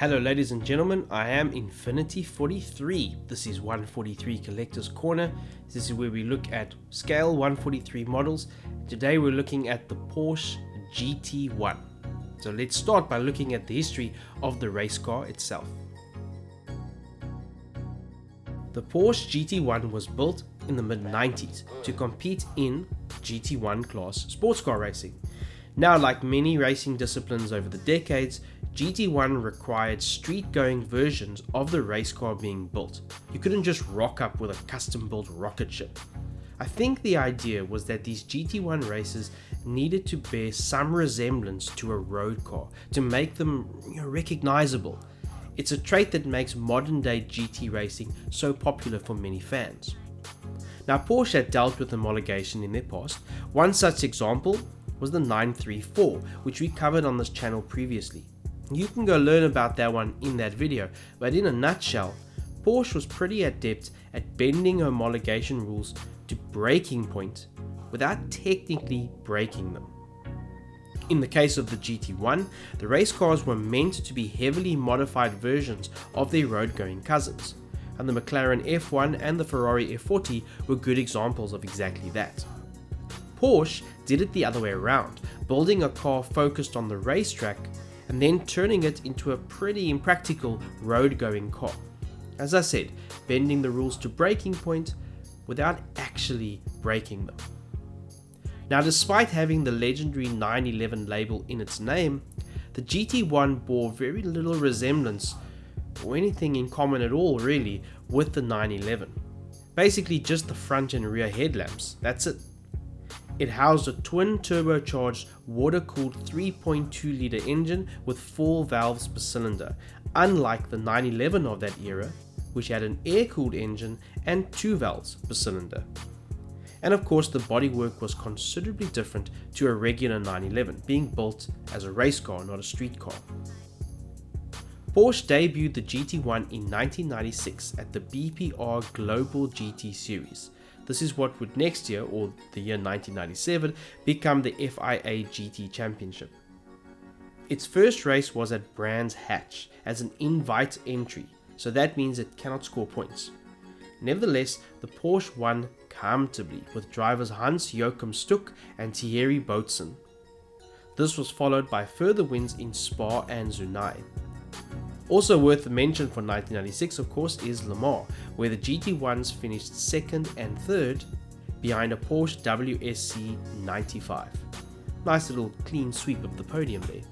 Hello ladies and gentlemen, I am Infinity43. This is 143 Collector's Corner. This is where we look at scale 143 models. Today we're looking at the Porsche GT1. So let's start by looking at the history of the race car itself. The Porsche GT1 was built in the mid-90s to compete in GT1 class sports car racing. Now, like many racing disciplines over the decades, GT1 required street-going versions of the race car being built. You couldn't just rock up with a custom-built rocket ship. I think the idea was that these GT1 races needed to bear some resemblance to a road car to make them recognizable. It's a trait that makes modern-day GT racing so popular for many fans. Now, Porsche had dealt with homologation in their past. One such example was the 934, which we covered on this channel previously. You can go learn about that one in that video, but in a nutshell, Porsche was pretty adept at bending homologation rules to breaking point without technically breaking them. In the case of the GT1, the race cars were meant to be heavily modified versions of their road-going cousins, and the McLaren F1 and the Ferrari F40 were good examples of exactly that. Porsche did it the other way around, building a car focused on the racetrack and then turning it into a pretty impractical road-going car. As I said, bending the rules to breaking point without actually breaking them. Now, despite having the legendary 911 label in its name, the GT1 bore very little resemblance or anything in common at all really with the 911. Basically just the front and rear headlamps, that's it. It housed a twin turbocharged water-cooled 3.2 litre engine with 4 valves per cylinder, unlike the 911 of that era, which had an air-cooled engine and 2 valves per cylinder. And of course, the bodywork was considerably different to a regular 911, being built as a race car, not a street car. Porsche debuted the GT1 in 1996 at the BPR Global GT Series. This is what would next year, or the year 1997, become the FIA GT Championship. Its first race was at Brands Hatch as an invite entry, so that means it cannot score points. Nevertheless, the Porsche won comfortably with drivers Hans Joachim Stuck and Thierry Boutsen. This was followed by further wins in Spa and Zunai. Also worth mention for 1996, of course, is Le Mans, where the GT1s finished second and third behind a Porsche WSC 95. Nice little clean sweep of the podium there.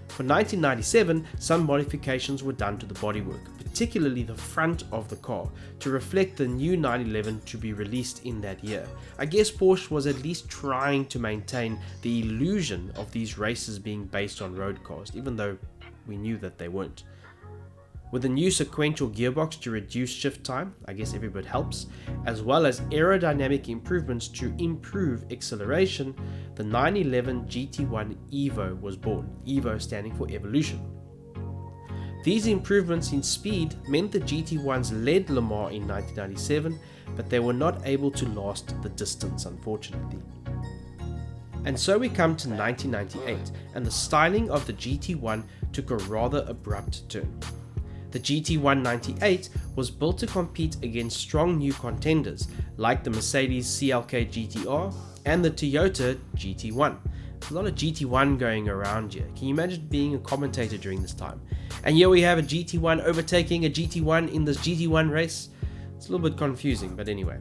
For 1997, some modifications were done to the bodywork, particularly the front of the car, to reflect the new 911 to be released in that year. I guess Porsche was at least trying to maintain the illusion of these races being based on road cars, even though we knew that they weren't. With a new sequential gearbox to reduce shift time, I guess every bit helps, as well as aerodynamic improvements to improve acceleration, the 911 GT1 Evo was born, Evo standing for Evolution. These improvements in speed meant the GT1s led Le Mans in 1997, but they were not able to last the distance, unfortunately. And so we come to 1998, and the styling of the GT1 took a rather abrupt turn. The GT1-98 was built to compete against strong new contenders like the Mercedes CLK GTR and the Toyota GT1. There's a lot of GT1 going around here. Can you imagine being a commentator during this time? And here we have a GT1 overtaking a GT1 in this GT1 race. It's a little bit confusing, but anyway.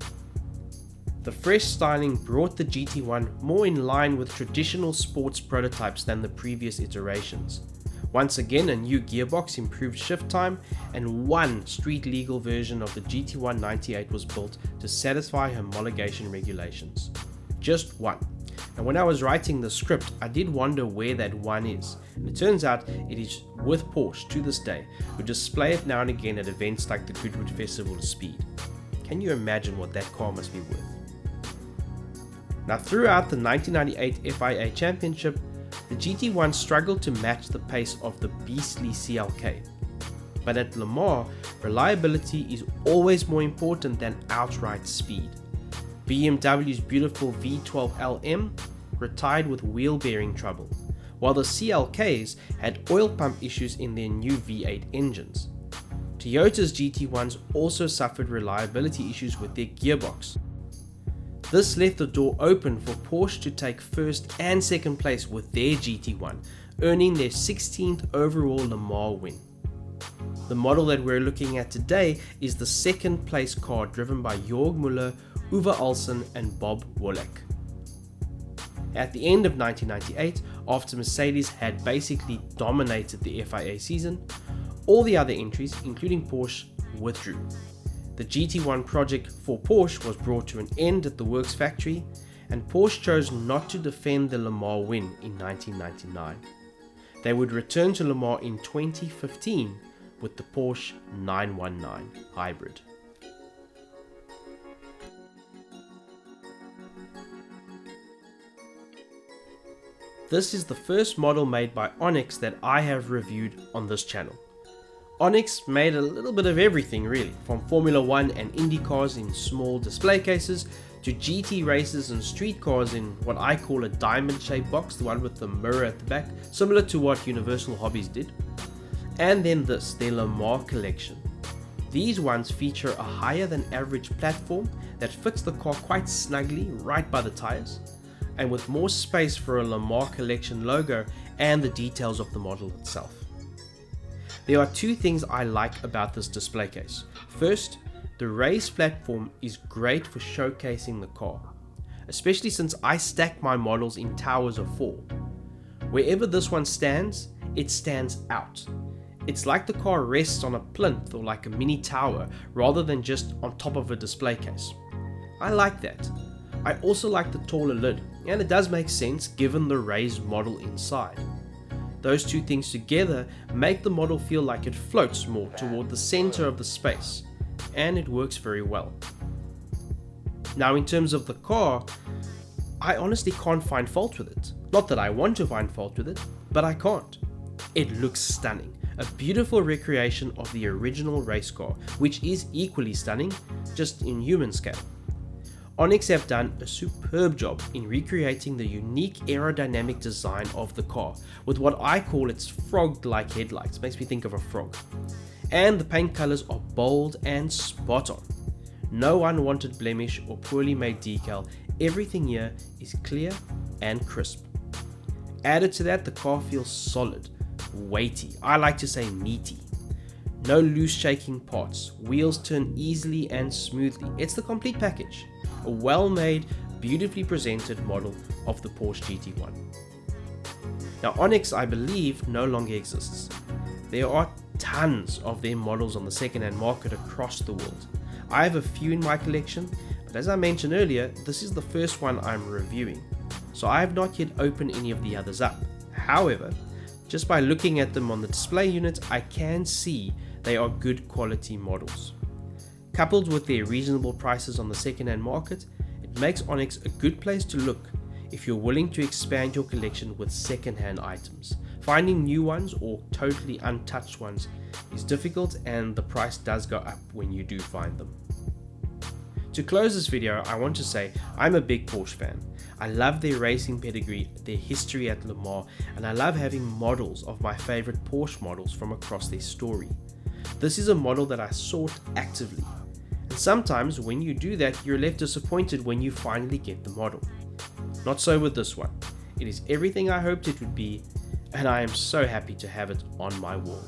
The fresh styling brought the GT1 more in line with traditional sports prototypes than the previous iterations. Once again, a new gearbox improved shift time, and one street-legal version of the GT1-98 was built to satisfy homologation regulations. Just one. And when I was writing the script, I did wonder where that one is, and it turns out it is with Porsche to this day, who display it now and again at events like the Goodwood Festival of Speed. Can you imagine what that car must be worth? Now, throughout the 1998 FIA Championship, the GT1 struggled to match the pace of the beastly CLK. But at Le Mans, reliability is always more important than outright speed. BMW's beautiful V12 LM retired with wheel bearing trouble, while the CLKs had oil pump issues in their new V8 engines. Toyota's GT1s also suffered reliability issues with their gearbox. This left the door open for Porsche to take first and second place with their GT1, earning their 16th overall Le Mans win. The model that we're looking at today is the second place car driven by Jörg Müller, Uwe Olsen and Bob Wollek. At the end of 1998, after Mercedes had basically dominated the FIA season, all the other entries, including Porsche, withdrew. The GT1 project for Porsche was brought to an end at the works factory, and Porsche chose not to defend the Le Mans win in 1999. They would return to Le Mans in 2015 with the Porsche 919 hybrid. This is the first model made by Onyx that I have reviewed on this channel. Onyx made a little bit of everything really, from Formula 1 and Indy cars in small display cases, to GT races and street cars in what I call a diamond shaped box, the one with the mirror at the back, similar to what Universal Hobbies did. And then this, their Le Mans collection. These ones feature a higher than average platform that fits the car quite snugly right by the tires, and with more space for a Le Mans collection logo and the details of the model itself. There are two things I like about this display case. First, the raised platform is great for showcasing the car, especially since I stack my models in towers of 4. Wherever this one stands, it stands out. It's like the car rests on a plinth or like a mini tower rather than just on top of a display case. I like that. I also like the taller lid, and it does make sense given the raised model inside. Those two things together make the model feel like it floats more toward the center of the space, and it works very well. Now in terms of the car, I honestly can't find fault with it. Not that I want to find fault with it, but I can't. It looks stunning. A beautiful recreation of the original race car, which is equally stunning, just in human scale. Onyx have done a superb job in recreating the unique aerodynamic design of the car, with what I call its frog-like headlights, makes me think of a frog. And the paint colors are bold and spot on. No unwanted blemish or poorly made decal, everything here is clear and crisp. Added to that, the car feels solid, weighty, I like to say meaty. No loose shaking parts, wheels turn easily and smoothly. It's the complete package. A well-made, beautifully presented model of the Porsche GT1. Now Onyx, I believe, no longer exists. There are tons of their models on the second-hand market across the world. I have a few in my collection, but as I mentioned earlier, this is the first one I'm reviewing, so I have not yet opened any of the others up. However, just by looking at them on the display unit, I can see they are good quality models. Coupled with their reasonable prices on the second-hand market, it makes Onyx a good place to look if you're willing to expand your collection with second-hand items. Finding new ones or totally untouched ones is difficult, and the price does go up when you do find them. To close this video, I want to say I'm a big Porsche fan. I love their racing pedigree, their history at Le Mans, and I love having models of my favorite Porsche models from across their story. This is a model that I sought actively. And sometimes when you do that, you're left disappointed when you finally get the model. Not so with this one. It is everything I hoped it would be, and I am so happy to have it on my wall.